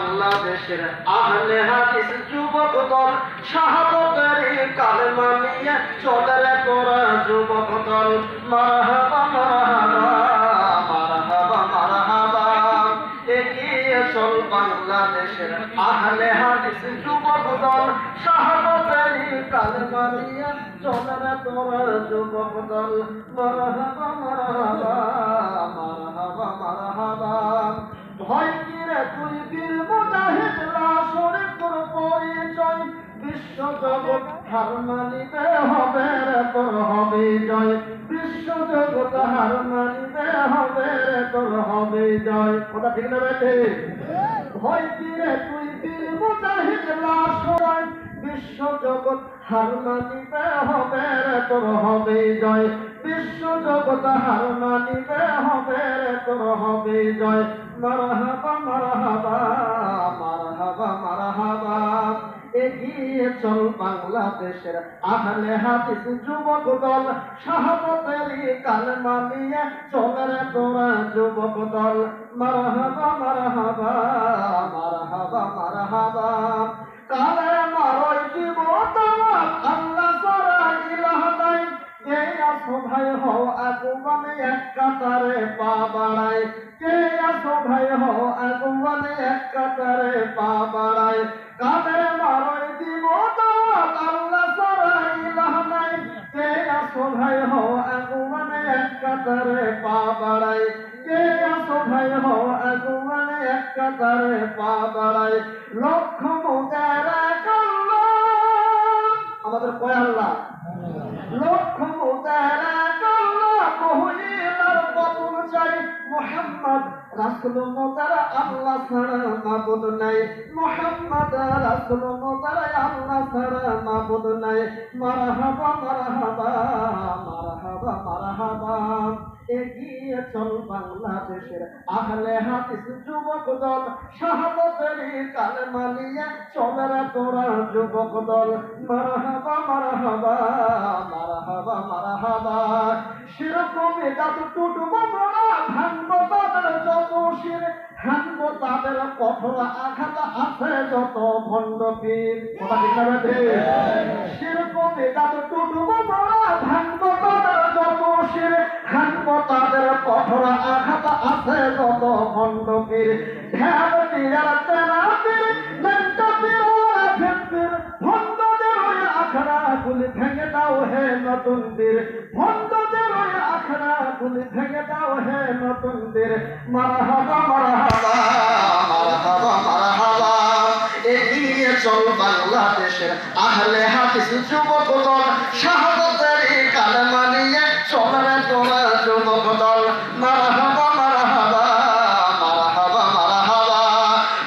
বাংলাদেশের আহলে হাদিস যুবক দল শাহাদাতের কালেমা নিয়ে চলে রে তোরা যুবক দল মারহাবা মারহাবা মারহাবা মারহাবা এগিয়ে চল বাংলাদেশের আহলে হাদিস যুবক দল শাহাদাতের কালেমা নিয়ে চলে রে তোরা যুবক দল মারহাবা মারহাবা মারহাবা মারহাবা ভয় কিরে তুই বীর মুজাহিদ লাশরে তোর পরিচয় বিশ্ব জগৎ হার মানিবে হবে রে তোর হবে জয় বিশ্ব জগৎ হার মানিবে হবে রে তোর হবে জয় কথা ঠিক না বেটে ভয় কিরে তুই বীর মুজাহিদ লাশরে বিশ্ব জগৎ হার মানিবে হবে রে তোর হবে জয় বিশ্ব জগৎ হার মানিবে হবে রে তোর হবে জয় মারহাবা মারহাবা মারহাবা মারহাবা এগিয়ে চল বাংলাদেশের আহলে হাদিস যুবক দল শাহাদাতের কালেমা নিয়ে চলে রে তোরা যুবক দল মারহাবা মারহাবা মারহাবা মারহাবা কালে মারই দিব তোমার আল্লাহ ছাড়া ইলাহ নাই কে আসো ভাই হও আগুয়ানে এক কাতারে পা বাড়ায় কে আসো ভাই হও আগুয়ানে এক কাতারে পা বাড়ায় কালে মারই দিব তোমার আল্লাহ ছাড়া ইলাহ নাই কে আসো ভাই হও আগুয়ানে এক কাতারে পা বাড়ায় কে আসো ভাই হও আগুয়ানে এক কাতারে পা বাড়ায় লক্ষ মুজারা আমাদের কয় আল্লাহ লক্ষ মুজারা আল্লাহ কহিলার কবুল চাই মুহাম্মদ রাসূল মুতারা আল্লাহ ছাড়া মাবুদ নাই মুহাম্মদ রাসূল মুতারা আল্লাহ ছাড়া মাবুদ নাই মারহাবা মারহাবা মারহাবা মারহাবা এগিয়ে চল বাংলাদেশের আহলে হাদিস যুবক দল শাহাদাতের কালেমা নিয়ে চলে রে তোরা যুবক দল মারহাবা মারহাবা মারহাবা মারহাবা শিরক বেদাত টুটবো মোরা ভাঙবো তাদের যত শির ভাঙবো তাদের কঠোর আঘাত আছে যত ভণ্ড পীর কথা ঠিক না বেটে শিরক বেদাত টুটবো মোরা ভাঙবো তাদের যত শির ভাঙবো তাদের কঠোর আঘাত আছে যত ভণ্ড পীর ধ্যান দিয়ার তেনা পীর নন্টা পীর ফির ভণ্ডদের ওই আখড়া গুলি ভেঙে দাও হে নতুন বীর ভণ্ডদের ওই আখড়া গুলি ভেঙে দাও হে নতুন বীর মারহাবা মারহাবা মারহাবা মারহাবা এগিয়ে চল বাংলাদেশের আহলে হাদিস যুবক দল শাহাদাতের কালেমা নিয়ে চলে রে তোরা যুবক দল মারহাবা মারহাবা মারহাবা মারহাবা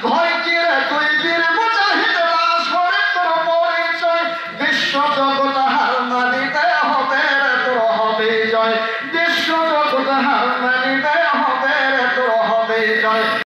ভয় কিরে তুই বীর মুজাহিদ লাশরে তোর পরিচয় বিশ্ব জগৎ হার মানিবে হবে রে তোর হবে জয় বিশ্ব জগৎ হার মানিবে হবে রে তোর হবে জয়।